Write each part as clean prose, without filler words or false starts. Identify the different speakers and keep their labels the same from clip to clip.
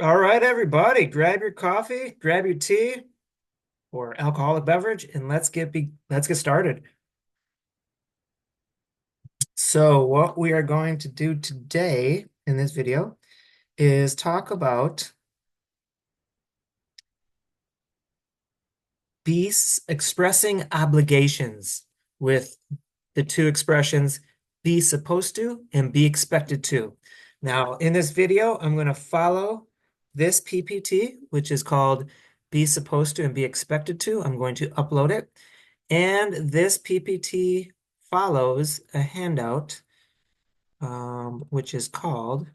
Speaker 1: All right, everybody, grab your coffee, grab your tea or alcoholic beverage, and let's get started. So, what we are going to do today in this video is talk about expressing obligations with the two expressions be supposed to and be expected to. Now, in this video, I'm going to follow this PPT, which is called be supposed to and be expected to. I'm going to upload it. And this PPT follows a handout, which is called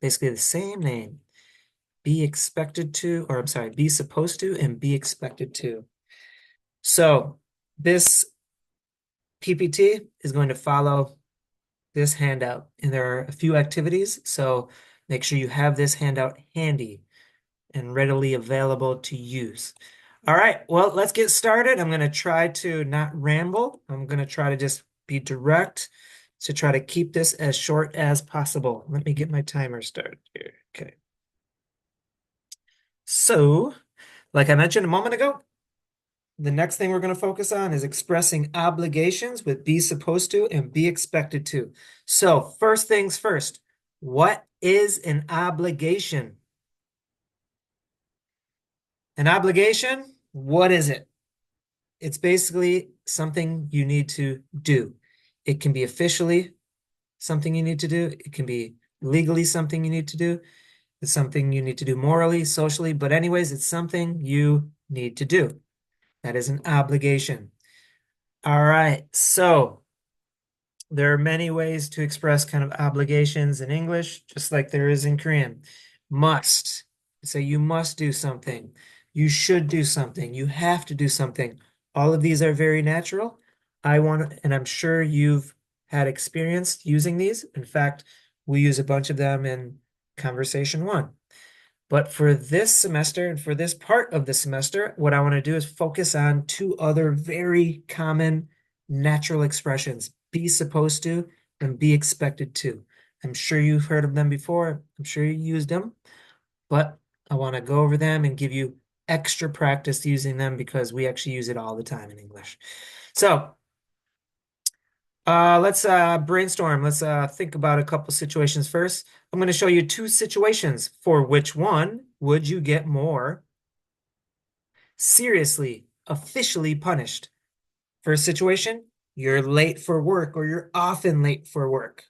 Speaker 1: basically the same name, be expected to, or I'm sorry, be supposed to and be expected to. So this PPT is going to follow this handout, and there are a few activities. So make sure you have this handout handy and readily available to use. All right, well, let's get started. I'm going to try to not ramble. I'm going to try to just be direct to try to keep this as short as possible. Let me get my timer started here. Okay. So, like I mentioned a moment ago, the next thing we're going to focus on is expressing obligations with be supposed to and be expected to. So, first things first, what is an obligation? An obligation, what is it? It's basically something you need to do. It can be officially something you need to do. It can be legally something you need to do. It's something you need to do morally, socially, but anyways, it's something you need to do. That is an obligation. All right, so there are many ways to express kind of obligations in English, just like there is in Korean. Must. Say you must do something. You should do something. You have to do something. All of these are very natural. And I'm sure you've had experience using these. In fact, we use a bunch of them in Conversation 1. But for this semester and for this part of the semester, what I want to do is focus on two other very common natural expressions, be supposed to and be expected to. I'm sure you've heard of them before. I'm sure you used them, but I want to go over them and give you extra practice using them because we actually use it all the time in English. So let's brainstorm. Let's think about a couple situations first. I'm going to show you two situations. For which one would you get more seriously, officially punished? First situation, you're late for work or you're often late for work.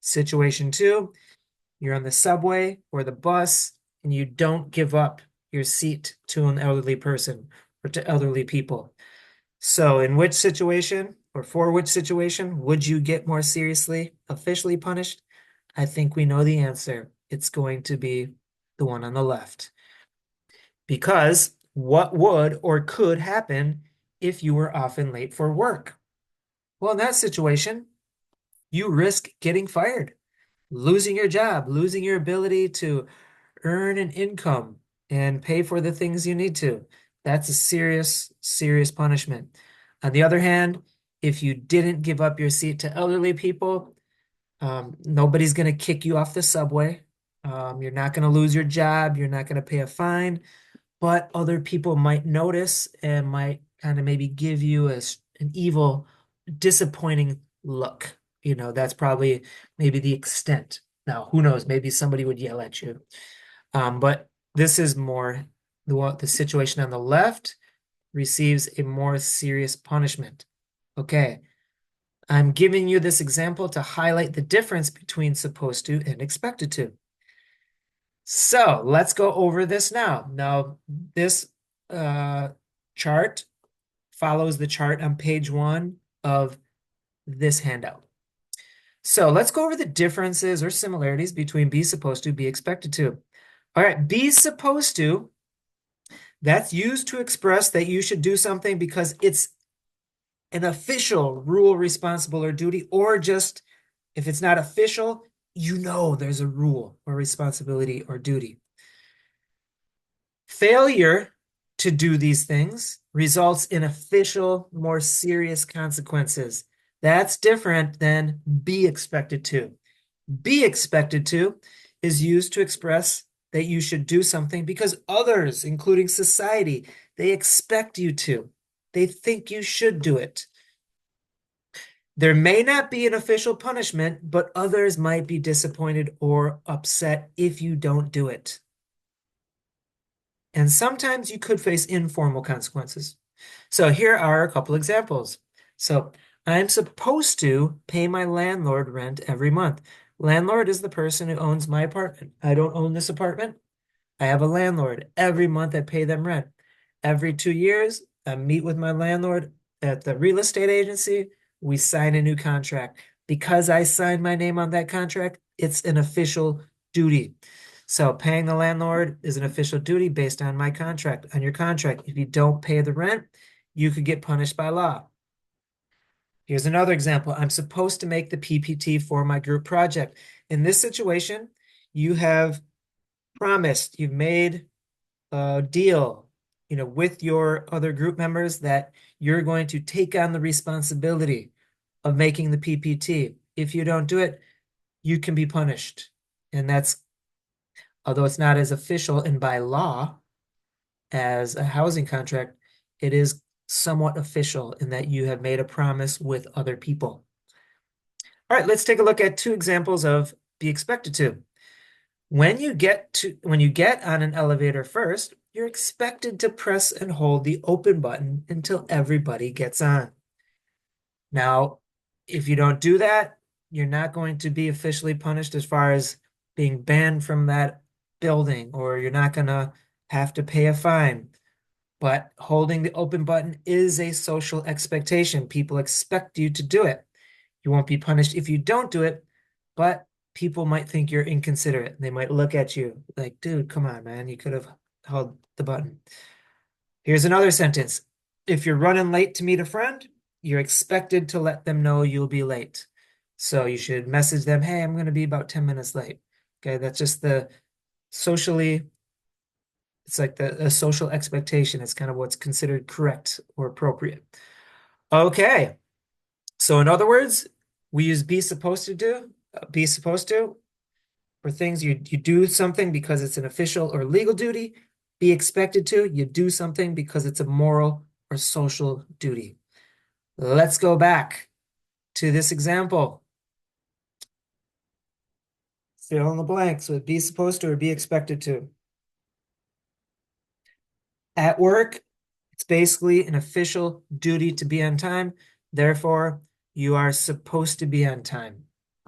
Speaker 1: Situation two, you're on the subway or the bus and you don't give up your seat to an elderly person or to elderly people. So, in which situation or for which situation would you get more seriously, officially punished? I think we know the answer. It's going to be the one on the left. Because what would or could happen if you were often late for work? Well, in that situation, you risk getting fired, losing your job, losing your ability to earn an income and pay for the things you need to. That's a serious, serious punishment. On the other hand, if you didn't give up your seat to elderly people, nobody's going to kick you off the subway. You're not going to lose your job. You're not going to pay a fine, but other people might notice and might kind of maybe give you an evil, disappointing look. That's probably maybe the extent. Now, who knows? Maybe somebody would yell at you. But this is more the situation on the left receives a more serious punishment. Okay, I'm giving you this example to highlight the difference between supposed to and expected to. So let's go over this now. Now, this chart follows the chart on page 1 of this handout. So let's go over the differences or similarities between be supposed to, be expected to. All right, be supposed to, that's used to express that you should do something because it's an official rule, responsible, or duty, or just if it's not official, there's a rule or responsibility or duty. Failure to do these things results in official, more serious consequences. That's different than be expected to. Be expected to is used to express that you should do something because others, including society, they expect you to. They think you should do it. There may not be an official punishment, but others might be disappointed or upset if you don't do it. And sometimes you could face informal consequences. So here are a couple examples. So I'm supposed to pay my landlord rent every month. Landlord is the person who owns my apartment. I don't own this apartment. I have a landlord. Every month I pay them rent. Every 2 years, I meet with my landlord at the real estate agency. We sign a new contract. Because I signed my name on that contract, it's an official duty. So paying the landlord is an official duty based on my contract, on your contract. If you don't pay the rent, you could get punished by law. Here's another example. I'm supposed to make the PPT for my group project. In this situation, you have promised, you've made a deal, with your other group members that you're going to take on the responsibility of making the PPT. If you don't do it, you can be punished. And that's, although it's not as official and by law as a housing contract, it is somewhat official in that you have made a promise with other people. All right, let's take a look at two examples of be expected to. When you get on an elevator first, you're expected to press and hold the open button until everybody gets on. Now, if you don't do that, you're not going to be officially punished as far as being banned from that building, or you're not going to have to pay a fine. But holding the open button is a social expectation. People expect you to do it. You won't be punished if you don't do it, but people might think you're inconsiderate. They might look at you like, dude, come on, man, you could have held the button. Here's another sentence. If you're running late to meet a friend, you're expected to let them know you'll be late. So you should message them, hey, I'm going to be about 10 minutes late. Okay, that's just the socially, it's like a social expectation. It's kind of what's considered correct or appropriate. Okay, so in other words, we use be supposed to for things you do something because it's an official or legal duty. Be expected to, you do something because it's a moral or social duty. Let's go back to this example. Fill in the blanks with be supposed to or be expected to. At work, it's basically an official duty to be on time. Therefore, you are supposed to be on time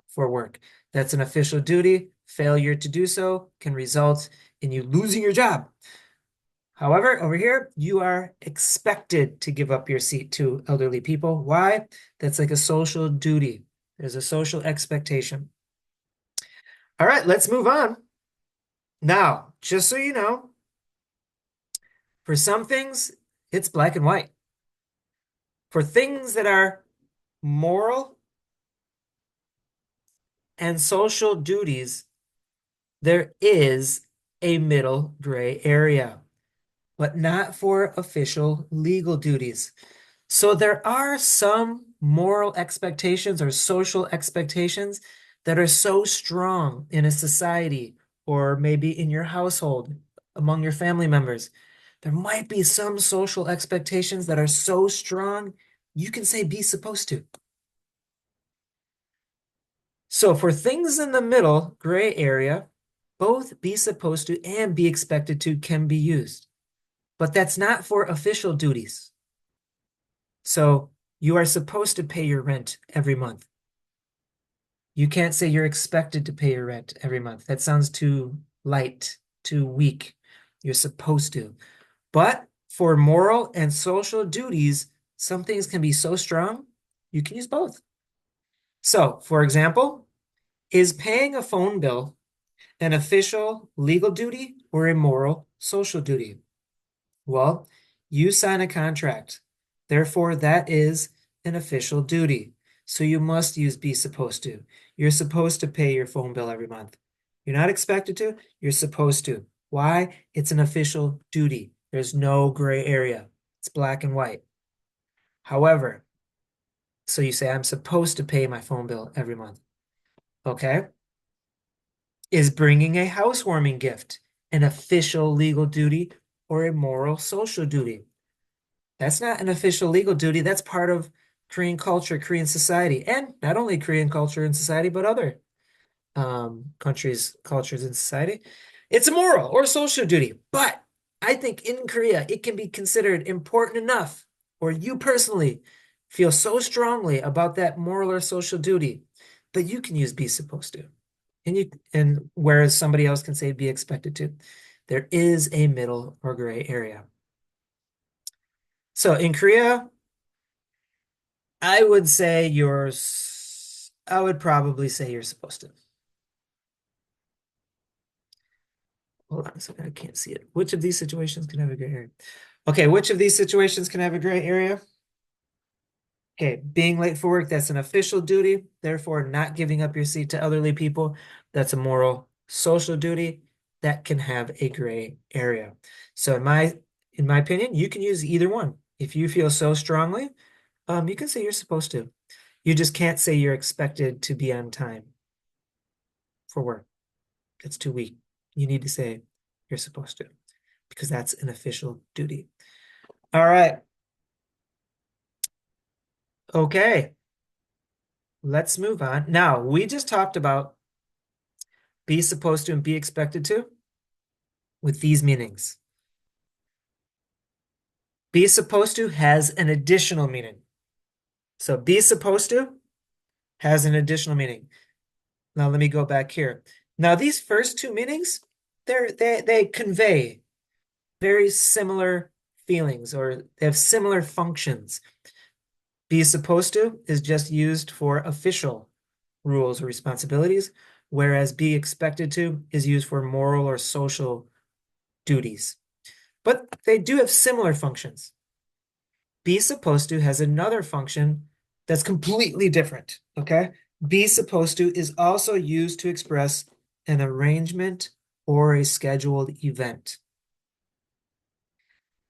Speaker 1: for work. That's an official duty. Failure to do so can result in you losing your job. However, over here, you are expected to give up your seat to elderly people. Why? That's like a social duty. There's a social expectation. All right, let's move on. Now, just so you know, for some things, it's black and white. For things that are moral and social duties, there is a middle gray area, but not for official legal duties. So there are some moral expectations or social expectations that are so strong in a society or maybe in your household among your family members. There might be some social expectations that are so strong, you can say be supposed to. So for things in the middle gray area, both be supposed to and be expected to can be used. But that's not for official duties. So you are supposed to pay your rent every month. You can't say you're expected to pay your rent every month. That sounds too light, too weak. You're supposed to. But for moral and social duties, some things can be so strong, you can use both. So, for example, is paying a phone bill an official legal duty or a moral social duty? Well, you sign a contract. Therefore, that is an official duty. So you must use be supposed to. You're supposed to pay your phone bill every month. You're not expected to, you're supposed to. Why? It's an official duty. There's no gray area. It's black and white. However, so you say, I'm supposed to pay my phone bill every month. Okay. Is bringing a housewarming gift an official legal duty or a moral social duty? That's not an official legal duty. That's part of Korean culture, Korean society, and not only Korean culture and society, but other countries, cultures, and society. It's a moral or social duty. But I think in Korea, it can be considered important enough, or you personally feel so strongly about that moral or social duty that you can use be supposed to. And whereas somebody else can say be expected to. There is a middle or gray area. So in Korea, I would say I would probably say you're supposed to. Hold on a second, I can't see it. Which of these situations can have a gray area? Okay, which of these situations can have a gray area? Okay, being late for work, that's an official duty. Therefore, not giving up your seat to elderly people, that's a moral social duty that can have a gray area. So in my opinion, you can use either one. If you feel so strongly, you can say you're supposed to. You just can't say you're expected to be on time for work. That's too weak. You need to say you're supposed to, because that's an official duty. All right. Okay. Let's move on. Now, we just talked about be supposed to and be expected to with these meanings. Be supposed to has an additional meaning. So be supposed to has an additional meaning. Now let me go back here. Now these first two meanings, they convey very similar feelings, or they have similar functions. Be supposed to is just used for official rules or responsibilities, whereas be expected to is used for moral or social duties. But they do have similar functions. Be supposed to has another function that's completely different, okay? Be supposed to is also used to express an arrangement or a scheduled event.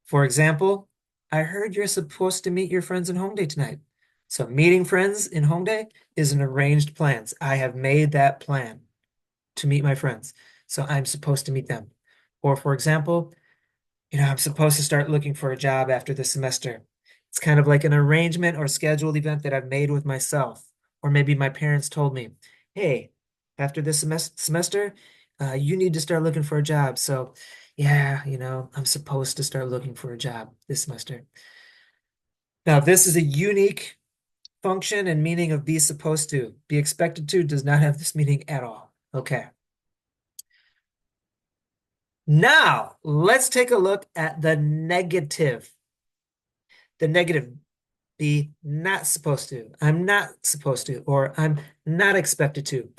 Speaker 1: For example, I heard you're supposed to meet your friends in Hongdae tonight. So meeting friends in Hongdae is an arranged plan. I have made that plan to meet my friends. So I'm supposed to meet them. Or for example, I'm supposed to start looking for a job after the semester. It's kind of like an arrangement or scheduled event that I've made with myself. Or maybe my parents told me, hey, after this semester, you need to start looking for a job. So yeah, I'm supposed to start looking for a job this semester. Now, this is a unique function and meaning of be supposed to. Be expected to does not have this meaning at all. Okay. Now, let's take a look at the negative. The negative, be not supposed to, I'm not supposed to, or I'm not expected to.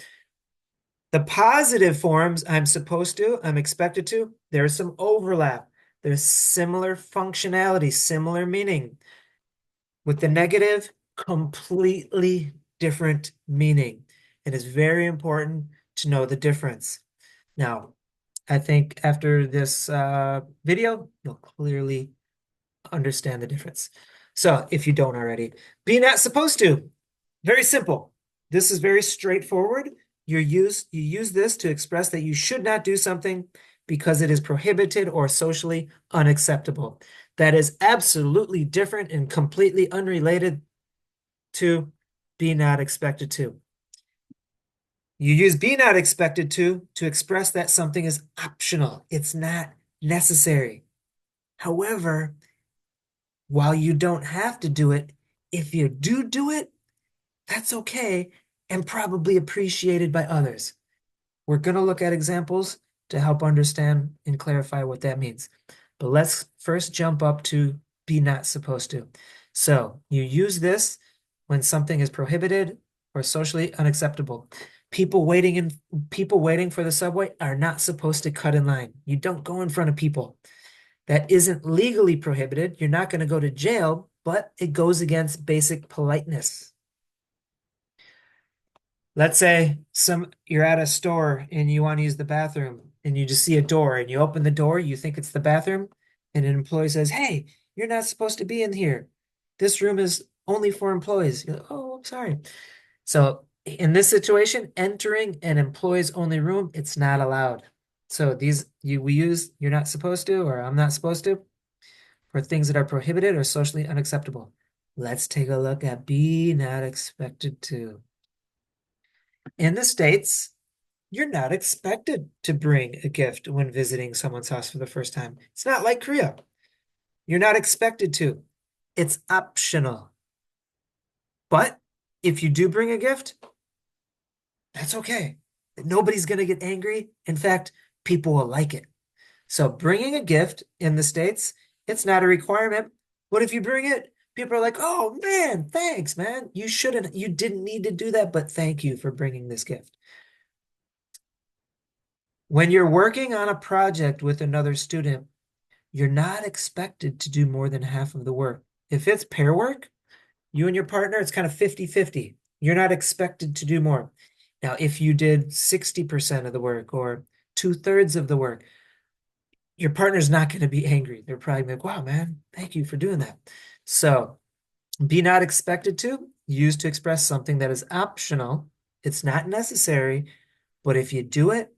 Speaker 1: The positive forms, I'm supposed to, I'm expected to, there's some overlap. There's similar functionality, similar meaning. With the negative, completely different meaning. It is very important to know the difference. Now, I think after this video, you'll clearly understand the difference. So if you don't already, be not supposed to. Very simple. This is very straightforward. You use this to express that you should not do something because it is prohibited or socially unacceptable. That is absolutely different and completely unrelated to be not expected to. You use be not expected to express that something is optional. It's not necessary. However, while you don't have to do it, if you do it, that's okay and probably appreciated by others. We're going to look at examples to help understand and clarify what that means. But let's first jump up to be not supposed to. So you use this when something is prohibited or socially unacceptable. People waiting for the subway are not supposed to cut in line. You don't go in front of people. That isn't legally prohibited. You're not going to go to jail, but it goes against basic politeness. Let's say you're at a store and you want to use the bathroom and you just see a door and you open the door, you think it's the bathroom, and an employee says, hey, you're not supposed to be in here. This room is only for employees. You're like, oh, I'm sorry. So In this situation, entering an employees only room, it's not allowed. So we use you're not supposed to, or I'm not supposed to, for things that are prohibited or socially unacceptable. Let's take a look at be not expected to. In the States, you're not expected to bring a gift when visiting someone's house for the first time. It's not like Korea. You're not expected to. It's optional. But if you do bring a gift, that's okay. Nobody's going to get angry. In fact, people will like it. So bringing a gift in the States, it's not a requirement. But if you bring it, people are like, oh man, thanks, man. You didn't need to do that, but thank you for bringing this gift. When you're working on a project with another student, you're not expected to do more than half of the work. If it's pair work, you and your partner, it's kind of 50-50. You're not expected to do more. Now, if you did 60% of the work or 2/3 of the work, your partner's not going to be angry. They're probably like, wow, man, thank you for doing that. So be not expected to, used to express something that is optional. It's not necessary, but if you do it,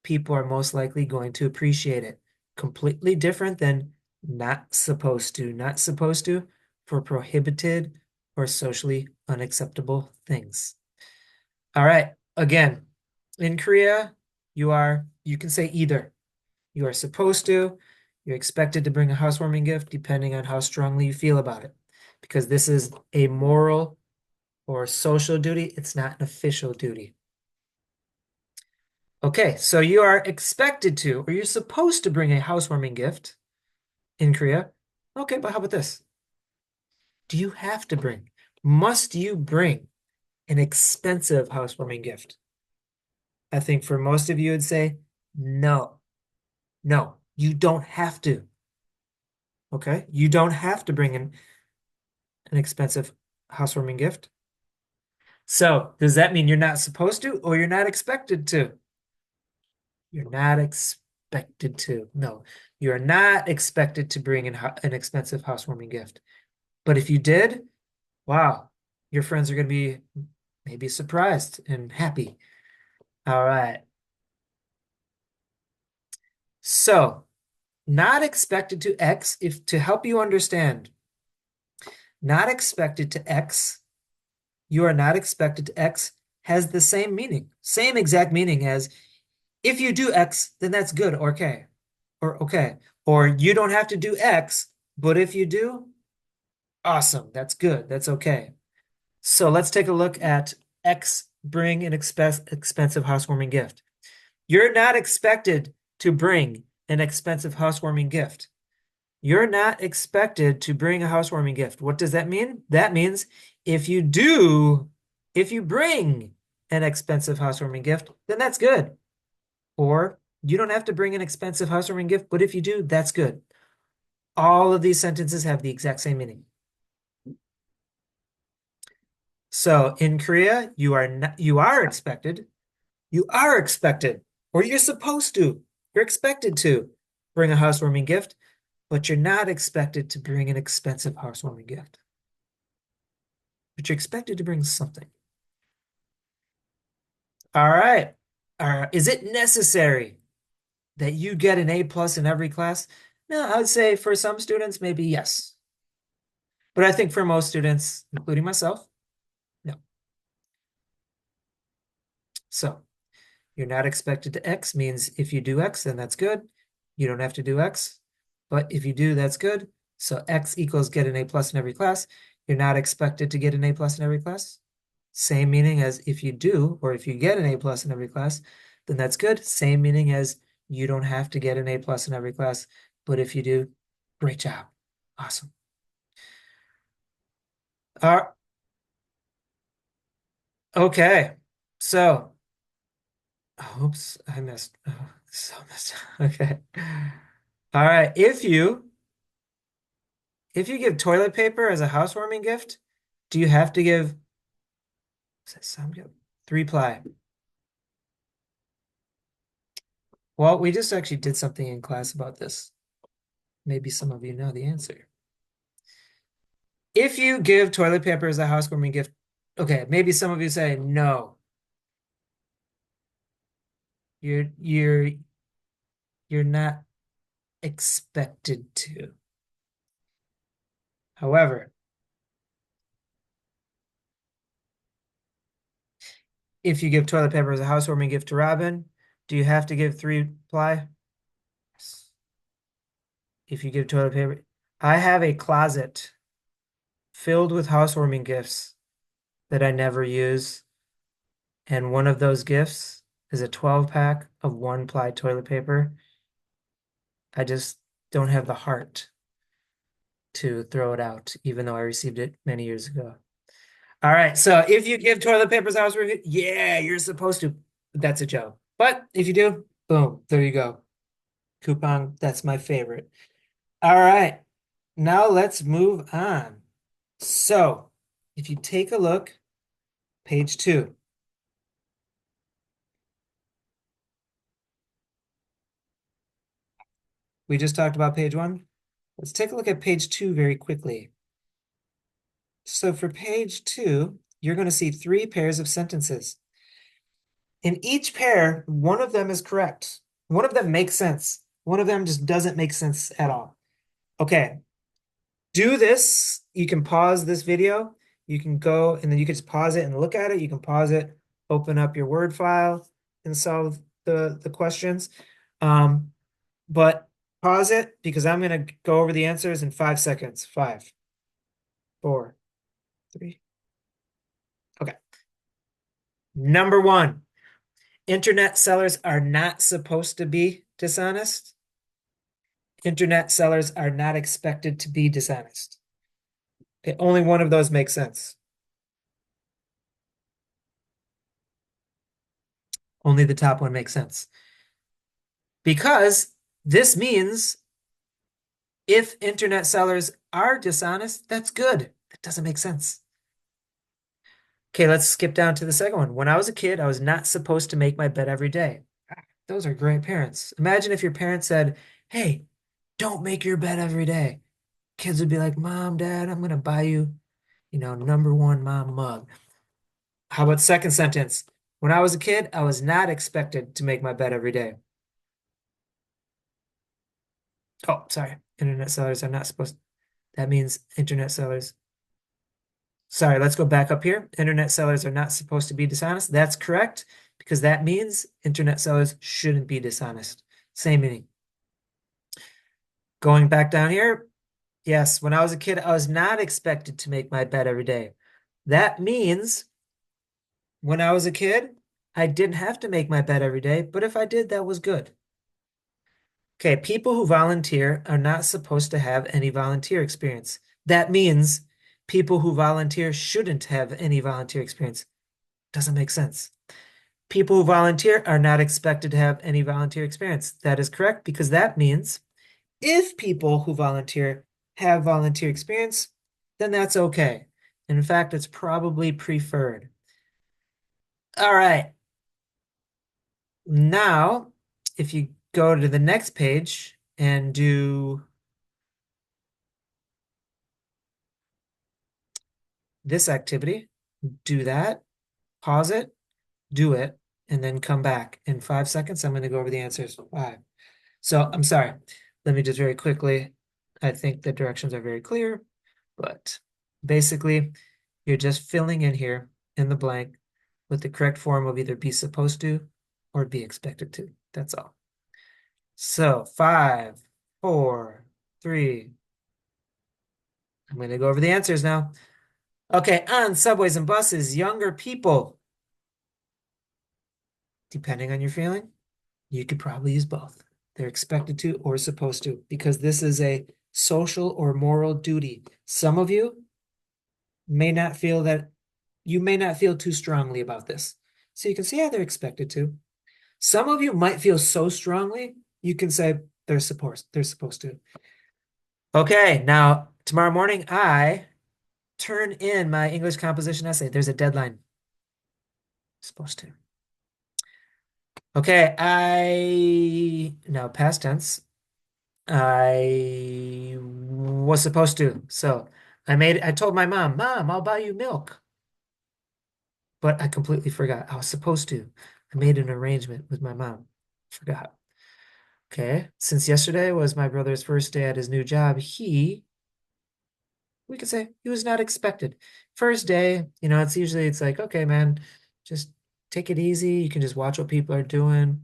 Speaker 1: people are most likely going to appreciate it. Completely different than not supposed to. Not supposed to for prohibited or socially unacceptable things. All right. Again, in Korea, you can say either. You are supposed to, you're expected to bring a housewarming gift depending on how strongly you feel about it. Because this is a moral or social duty, it's not an official duty. Okay, so you are expected to, or you're supposed to bring a housewarming gift in Korea. Okay, but how about this? Do you have to bring? Must you bring an expensive housewarming gift? I think for most of you would say, no, no, you don't have to. Okay, you don't have to bring in an expensive housewarming gift. So does that mean you're not supposed to or you're not expected to? You're not expected to. No, you're not expected to bring in an expensive housewarming gift. But if you did, wow, your friends are going to be maybe surprised and happy. All right. So, not expected to X, if to help you understand, not expected to X, you are not expected to X has the same meaning, same exact meaning as if you do X, then that's good, or okay, or okay, or you don't have to do X, but if you do, awesome, that's good, that's okay. So let's take a look at X, bring an expensive housewarming gift. You're not expected to bring an expensive housewarming gift. You're not expected to bring a housewarming gift. What does that mean? That means if you bring an expensive housewarming gift, then that's good. Or you don't have to bring an expensive housewarming gift, but if you do, that's good. All of these sentences have the exact same meaning. So in Korea, you are expected, or you're supposed to, you're expected to bring a housewarming gift, but you're not expected to bring an expensive housewarming gift. But you're expected to bring something. All right. Is it necessary that you get an A+ in every class? No, I would say for some students, maybe yes. But I think for most students, including myself, no. So you're not expected to X means if you do X, then that's good. You don't have to do X. But if you do, that's good. So X equals get an A+ in every class. You're not expected to get an A+ in every class. Same meaning as if you do, or if you get an A+ in every class, then that's good. Same meaning as you don't have to get an A+ in every class, but if you do, great job. Awesome. Uh, okay. So, oops, I missed. Oh, so missed. Okay. All right. If you give toilet paper as a housewarming gift, do you have to give, is that some 3-ply? Well, we just actually did something in class about this. Maybe some of you know the answer. If you give toilet paper as a housewarming gift, Okay, maybe some of you say no. You're you're you're not expected to. However, if you give toilet paper as a housewarming gift to Robin, do you have to give 3-ply? If you give toilet paper, I have a closet filled with housewarming gifts that I never use, and one of those gifts is a 12-pack of 1-ply toilet paper. I just don't have the heart to throw it out, even though I received it many years ago. All right, so if you give toilet paper as a housewarming gift, yeah, you're supposed to. That's a joke. But if you do, boom, there you go. Coupon, that's my favorite. All right, now let's move on. So, if you take a look, page 2. We just talked about page 1. Let's take a look at page 2 very quickly. So for page 2, you're going to see 3 pairs of sentences. In each pair, one of them is correct. One of them makes sense. One of them just doesn't make sense at all. Okay, do this. You can pause this video. You can go and then you can just pause it and look at it. You can pause it, open up your Word file and solve the questions. But pause it because I'm going to go over the answers in 5 seconds. 5, 4, 3. Okay. Number 1, internet sellers are not supposed to be dishonest. Internet sellers are not expected to be dishonest. Okay, only one of those makes sense. Only the top one makes sense. Because this means if internet sellers are dishonest, that's good. That doesn't make sense. Okay, let's skip down to the second one. When I was a kid, I was not supposed to make my bed every day. Those are great parents. Imagine if your parents said, hey, don't make your bed every day. Kids would be like, Mom, Dad, I'm going to buy you, number 1 mom mug. How about second sentence? When I was a kid, I was not expected to make my bed every day. Oh, sorry. Internet sellers are not supposed. That means internet sellers. Sorry, let's go back up here. Internet sellers are not supposed to be dishonest. That's correct because that means internet sellers shouldn't be dishonest. Same meaning. Going back down here, yes, when I was a kid, I was not expected to make my bed every day. That means when I was a kid, I didn't have to make my bed every day, but if I did, that was good. Okay, people who volunteer are not supposed to have any volunteer experience. That means people who volunteer shouldn't have any volunteer experience. Doesn't make sense. People who volunteer are not expected to have any volunteer experience. That is correct because that means if people who volunteer have volunteer experience, then that's okay. In fact, it's probably preferred. All right. Now, if you go to the next page and do this activity, do that, pause it, do it, and then come back. In 5 seconds, I'm going to go over the answers. 5. So I'm sorry. Let me just very quickly. I think the directions are very clear, but basically, you're just filling in here in the blank with the correct form of either be supposed to or be expected to. That's all. So 5, 4, 3. I'm going to go over the answers now. Okay, on subways and buses, younger people, depending on your feeling, you could probably use both. They're expected to or supposed to because this is a social or moral duty. Some of you may not feel that you may not feel too strongly about this. So you can say, yeah, they're expected to. Some of you might feel so strongly, you can say they're supposed to. Okay, now tomorrow morning I turn in my English composition essay. There's a deadline. Supposed to. Okay, now past tense. I was supposed to. So I told my mom, Mom, I'll buy you milk. but I completely forgot. I was supposed to. I made an arrangement with my mom. Forgot. Okay. Since yesterday was my brother's first day at his new job, we could say he was not expected. First day, it's like, okay, man, just take it easy. You can just watch what people are doing.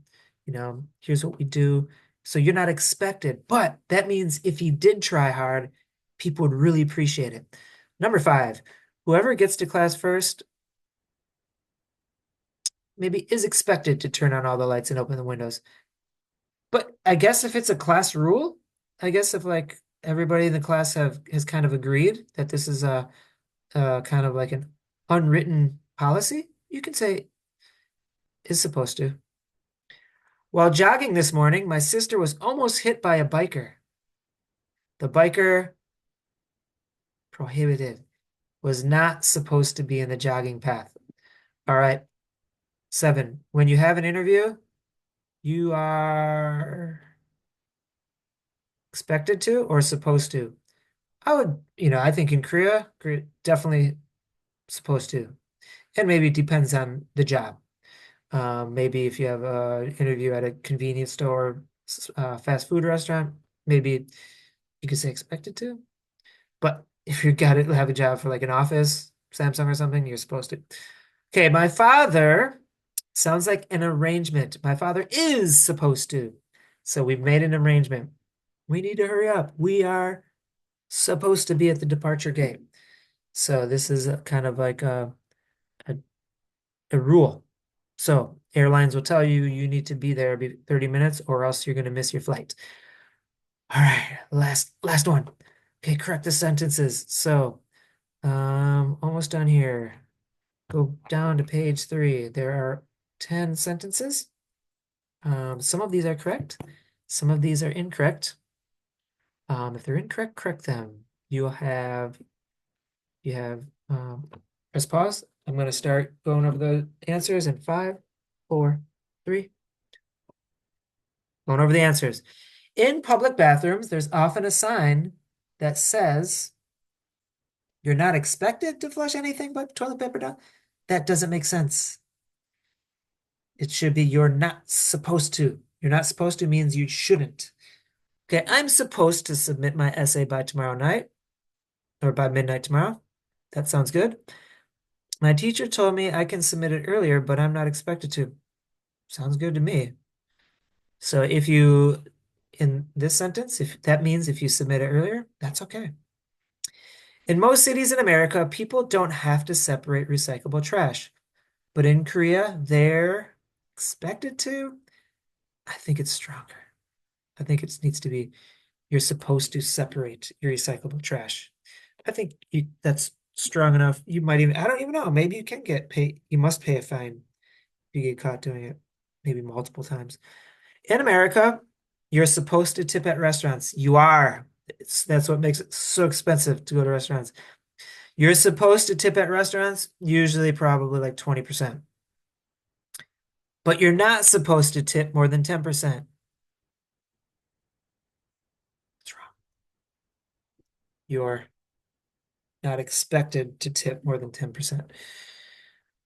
Speaker 1: Here's what we do. So you're not expected, but that means if he did try hard, people would really appreciate it. Number five, whoever gets to class first maybe is expected to turn on all the lights and open the windows. But I guess if it's a class rule, I guess if like everybody in the class has kind of agreed that this is a kind of like an unwritten policy, you can say is supposed to. While jogging this morning, my sister was almost hit by a biker. The biker prohibited was not supposed to be in the jogging path. All right. Seven, when you have an interview, you are expected to or supposed to. I think in Korea, definitely supposed to. And maybe it depends on the job. Maybe if you have an interview at a convenience store, fast food restaurant, maybe you could say expected to. But if you got to have a job for like an office, Samsung or something, you're supposed to. Okay, my father sounds like an arrangement. My father is supposed to. So we've made an arrangement. We need to hurry up. We are supposed to be at the departure gate. So this is kind of like a, a rule. So airlines will tell you you need to be there 30 minutes or else you're going to miss your flight. All right, last one. Okay, correct the sentences. So, almost done here. Go down to page 3. There are 10 sentences. Some of these are correct. Some of these are incorrect. If they're incorrect, correct them. You have press pause. I'm going to start going over the answers in 5, 4, 3. Going over the answers. In public bathrooms, there's often a sign that says you're not expected to flush anything but toilet paper down. That doesn't make sense. It should be you're not supposed to. You're not supposed to means you shouldn't. Okay, I'm supposed to submit my essay by tomorrow night or by midnight tomorrow. That sounds good. My teacher told me I can submit it earlier, but I'm not expected to. Sounds good to me. So in this sentence, if that means if you submit it earlier, that's okay. In most cities in America, people don't have to separate recyclable trash. But in Korea, they're expected to. I think it's stronger. I think it needs to be you're supposed to separate your recyclable trash. I think that's strong enough. You might even, I don't even know, maybe you can get paid. You must pay a fine if you get caught doing it, maybe multiple times. In America, you're supposed to tip at restaurants. You are. That's what makes it so expensive to go to restaurants. You're supposed to tip at restaurants, usually probably like 20%. But you're not supposed to tip more than 10%. What's wrong? You're not expected to tip more than 10%.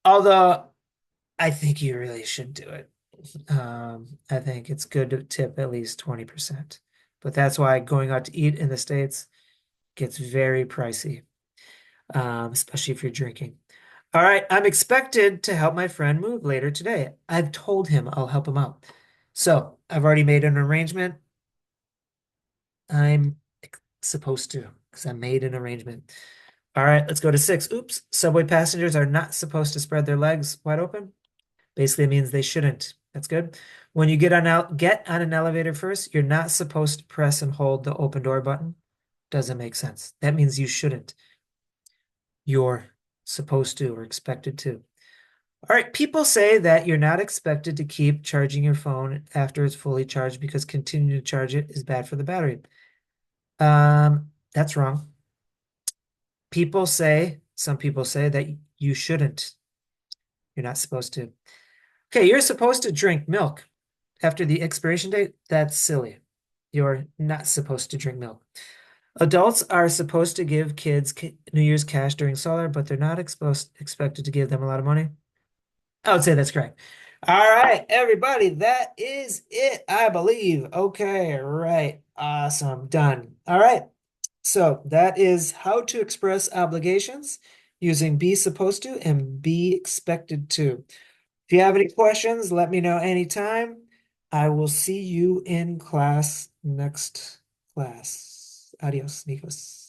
Speaker 1: Although I think you really should do it. I think it's good to tip at least 20%. But that's why going out to eat in the States gets very pricey, especially if you're drinking. All right, I'm expected to help my friend move later today. I've told him I'll help him out. So I've already made an arrangement. I'm supposed to because I made an arrangement. All right, let's go to 6. Oops, subway passengers are not supposed to spread their legs wide open. Basically, it means they shouldn't. That's good. When you get on an elevator first, you're not supposed to press and hold the open door button. Doesn't make sense. That means you shouldn't. You're supposed to or expected to. All right, people say that you're not expected to keep charging your phone after it's fully charged because continuing to charge it is bad for the battery. That's wrong. Some people say that you shouldn't. You're not supposed to. Okay, you're supposed to drink milk after the expiration date. That's silly. You're not supposed to drink milk. Adults are supposed to give kids New Year's cash during solar, but they're not expected to give them a lot of money. I would say that's correct. All right, everybody, that is it, I believe. Okay, right. Awesome. Done. All right. So that is how to express obligations using be supposed to and be expected to. If you have any questions, let me know anytime. I will see you in class next class. Adios, amigos.